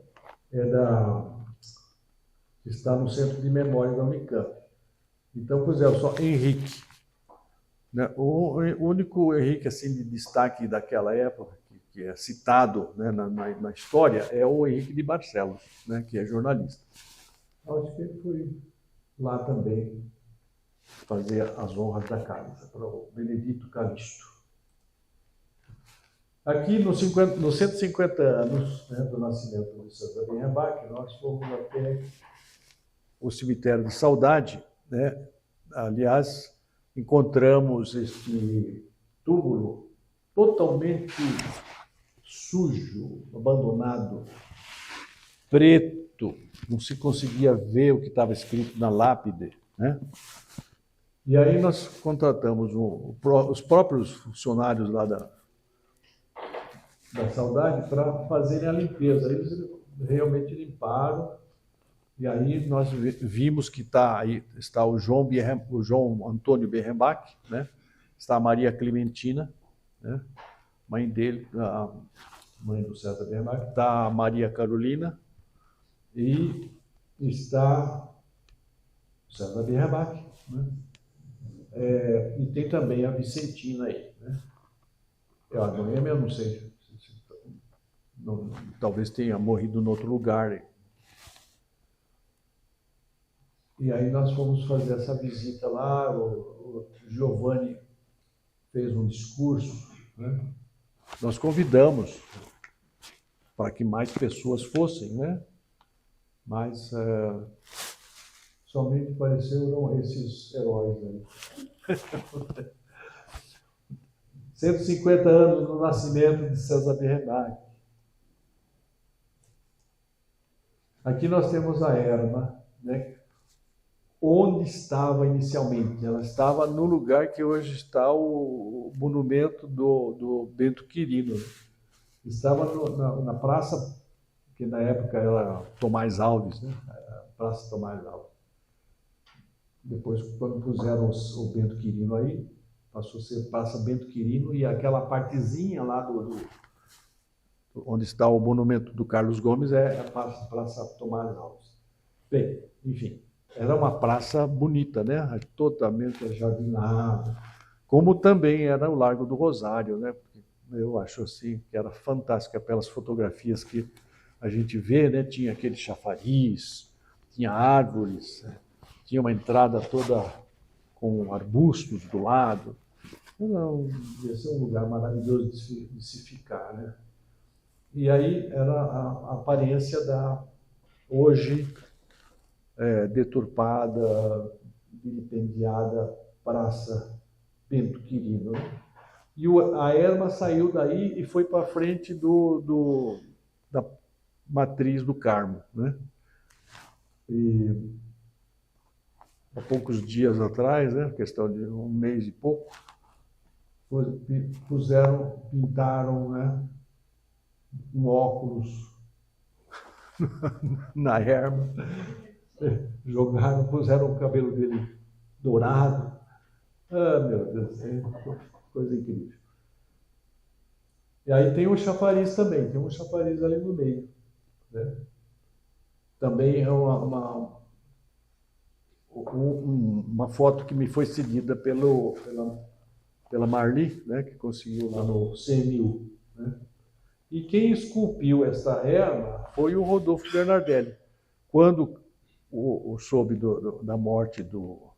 está no Centro de Memória da Unicamp. Então puseram só Henrique. Né? O único Henrique assim, de destaque daquela época, que é citado, né, na história, é o Henrique de Barcelos, né, que é jornalista. Acho que ele foi lá também fazer as honras da casa para o Benedito Calixto. Aqui, nos 150 anos, né, do nascimento de César Bernbach, nós fomos até o cemitério de Saudade, né? Aliás, encontramos este túmulo totalmente sujo, abandonado, preto, não se conseguia ver o que estava escrito na lápide, né? E aí nós contratamos os próprios funcionários lá da Saudade para fazerem a limpeza. Eles realmente limparam, e aí nós vimos que está o João Antônio Bernbach, né? Está a Maria Clementina, né? Mãe dele, a mãe do César Bernbach, está a Maria Carolina, e está o César Bernbach, né? E tem também a Vicentina aí, né? A Noêmia, eu não sei, talvez tenha morrido em outro lugar. E aí nós fomos fazer essa visita lá, o Giovanni fez um discurso, né? Nós convidamos para que mais pessoas fossem, né? Mas somente apareceram esses heróis aí. 150 anos do nascimento de César Bernbach. Aqui nós temos a Erma, né? Onde estava inicialmente? Ela estava no lugar que hoje está o monumento do Bento Quirino. Estava na praça, que na época era Tomás Alves, né? Praça Tomás Alves. Depois, quando puseram o Bento Quirino aí, passou a ser Praça Bento Quirino, e aquela partezinha lá onde está o monumento do Carlos Gomes é a Praça Tomás Alves. Bem, enfim, era uma praça bonita, né? Totalmente ajardinada, como também era o Largo do Rosário, né? Eu acho assim que era fantástica pelas fotografias que a gente vê, né? Tinha aquele chafariz, tinha árvores, né? Tinha uma entrada toda com arbustos do lado. Não, ia ser um lugar maravilhoso de se ficar, né? E aí era a aparência da hoje deturpada, vilipendiada Praça Bento Quirino, né? E a Erma saiu daí e foi para frente da Matriz do Carmo, né? E há poucos dias atrás, né, questão de um mês e pouco, pintaram, né, um óculos na Erma, puseram o cabelo dele dourado. Ah, meu Deus, coisa incrível. E aí tem o chafariz também, tem um chafariz ali no meio, né? Também é uma foto que me foi cedida pela Marli, né, que conseguiu lá no CMU, né? E quem esculpiu essa Erma foi o Rodolfo Bernardelli. Quando soube da morte do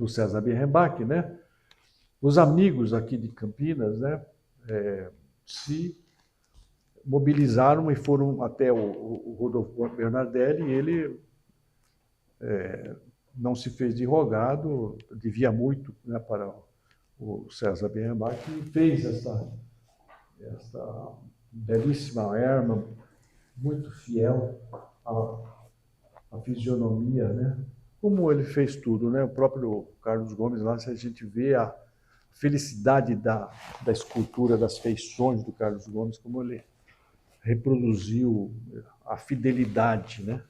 César Bernbach, né, os amigos aqui de Campinas, né, se mobilizaram e foram até o Rodolfo Bernardelli, e ele não se fez de rogado, devia muito, né, para o César Bernbach, e fez esta belíssima Erma, muito fiel à fisionomia, né? Como ele fez tudo, né? O próprio Carlos Gomes lá, se a gente vê a felicidade da escultura, das feições do Carlos Gomes, como ele reproduziu a fidelidade, né?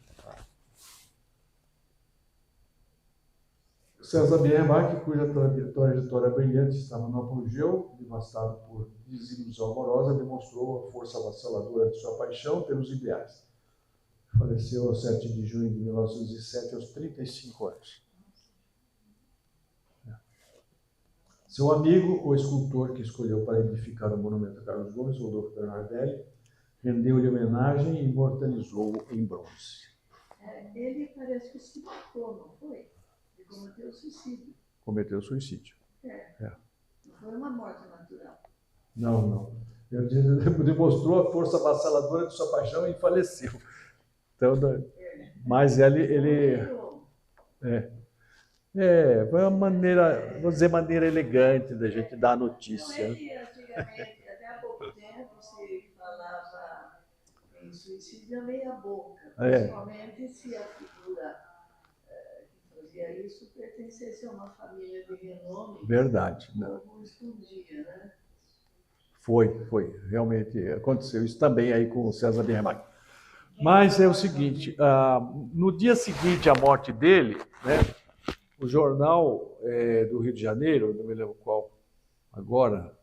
César Bierbach, cuja trajetória brilhante estava no apogeu, devastado por desilusão amorosa, demonstrou a força avassaladora de sua paixão pelos ideais. Faleceu a 7 de junho de 1907, aos 35 anos. Seu amigo, o escultor que escolheu para edificar o monumento a Carlos Gomes, Rodolfo Bernardelli, rendeu-lhe homenagem e imortalizou-o em bronze. Ele parece que se matou, não foi? Ele cometeu suicídio. Cometeu suicídio. Não foi uma morte natural. Não. Ele demonstrou a força avassaladora de sua paixão e faleceu. Então, mas foi uma maneira, vou dizer, maneira elegante da gente dar a notícia. Não é que antigamente, até há pouco tempo, se falava em suicídio a meia boca, principalmente se a figura que fazia isso pertencesse a uma família de renome. Verdade. Não escondia, né? Foi. Realmente aconteceu isso também aí com o César Bierbach. Mas é o seguinte, no dia seguinte à morte dele, né, o jornal do Rio de Janeiro, não me lembro qual agora,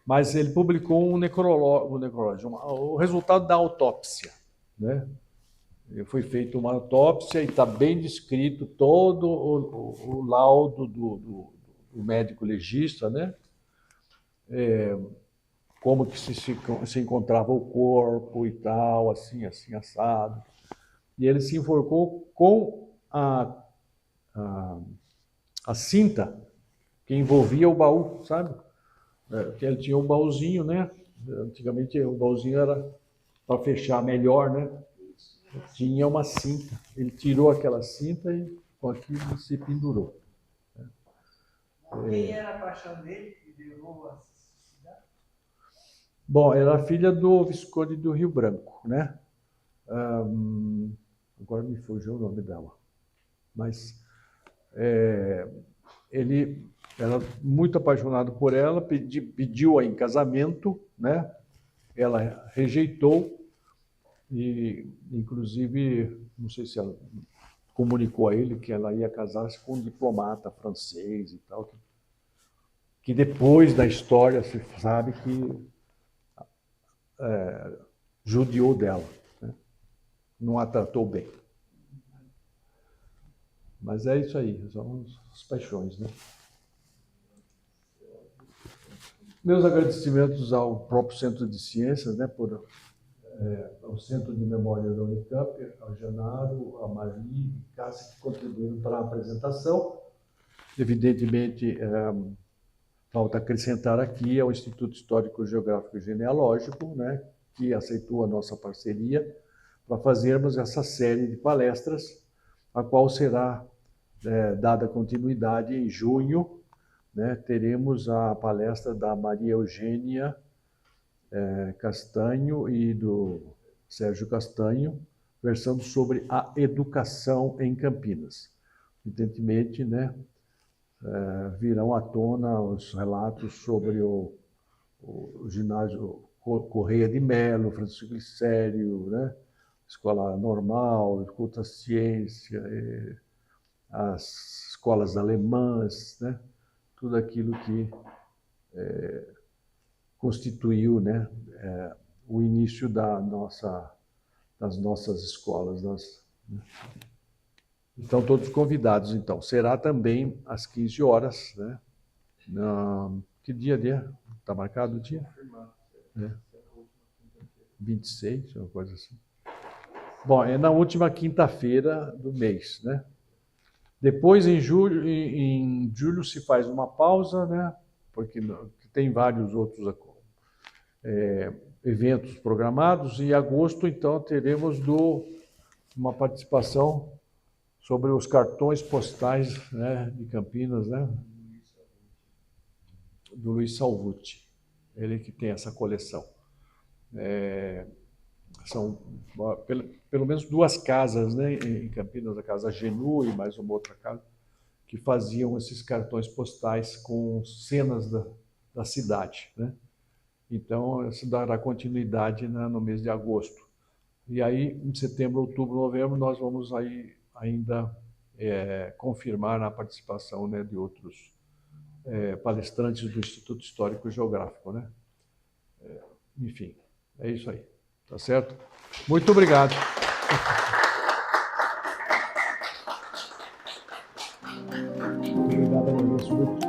mas ele publicou um necrológio, o resultado da autópsia, né? Foi feita uma autópsia e está bem descrito todo o laudo do médico legista, né? Como que se encontrava o corpo e tal, assim, assado. E ele se enforcou com a cinta que envolvia o baú, sabe? Que ele tinha um baúzinho, né? Antigamente o baúzinho era para fechar melhor, né? Tinha uma cinta. Ele tirou aquela cinta e com aquilo se pendurou. Quem era a paixão dele que levou a cidade? Bom, era a filha do Visconde do Rio Branco, né? Agora me fugiu o nome dela. Mas ele era muito apaixonado por ela, pediu-a em casamento, né? Ela rejeitou e, inclusive, não sei se ela comunicou a ele que ela ia casar-se com um diplomata francês e tal, que depois da história se sabe que judiou dela, né? Não a tratou bem. Mas é isso aí, são as paixões, né? Meus agradecimentos ao próprio Centro de Ciências, né, ao Centro de Memória da Unicamp, ao Genaro, a Marli e Cássia, que contribuíram para a apresentação. Evidentemente, falta acrescentar aqui ao Instituto Histórico Geográfico e Genealógico, né, que aceitou a nossa parceria para fazermos essa série de palestras, a qual será dada continuidade em junho, né? Teremos a palestra da Maria Eugênia Castanho e do Sérgio Castanho, versando sobre a educação em Campinas. Evidentemente, né, virão à tona os relatos sobre o ginásio Correia de Melo, Francisco Glicério, né, Escola Normal, Culta Ciência, as escolas alemãs, né, tudo aquilo que constituiu, né, o início das nossas escolas. Né? Estão todos convidados, então. Será também às 15 horas, né? Que dia é? Está marcado o dia? 26, uma coisa assim. Bom, é na última quinta-feira do mês, né? Depois, em julho se faz uma pausa, né? Porque tem vários outros eventos programados. E em agosto, então, teremos uma participação sobre os cartões postais, né, de Campinas, né? Do Luiz Salvucci. Ele que tem essa coleção. São pelo menos duas casas, né, em Campinas, a Casa Genu e mais uma outra casa, que faziam esses cartões postais com cenas da cidade, né? Então, isso dará continuidade, né, no mês de agosto. E aí, em setembro, outubro, novembro, nós vamos aí ainda confirmar a participação, né, de outros palestrantes do Instituto Histórico e Geográfico, né? Enfim, é isso aí, tá certo? Muito obrigado. Muito obrigado, agradeço muito.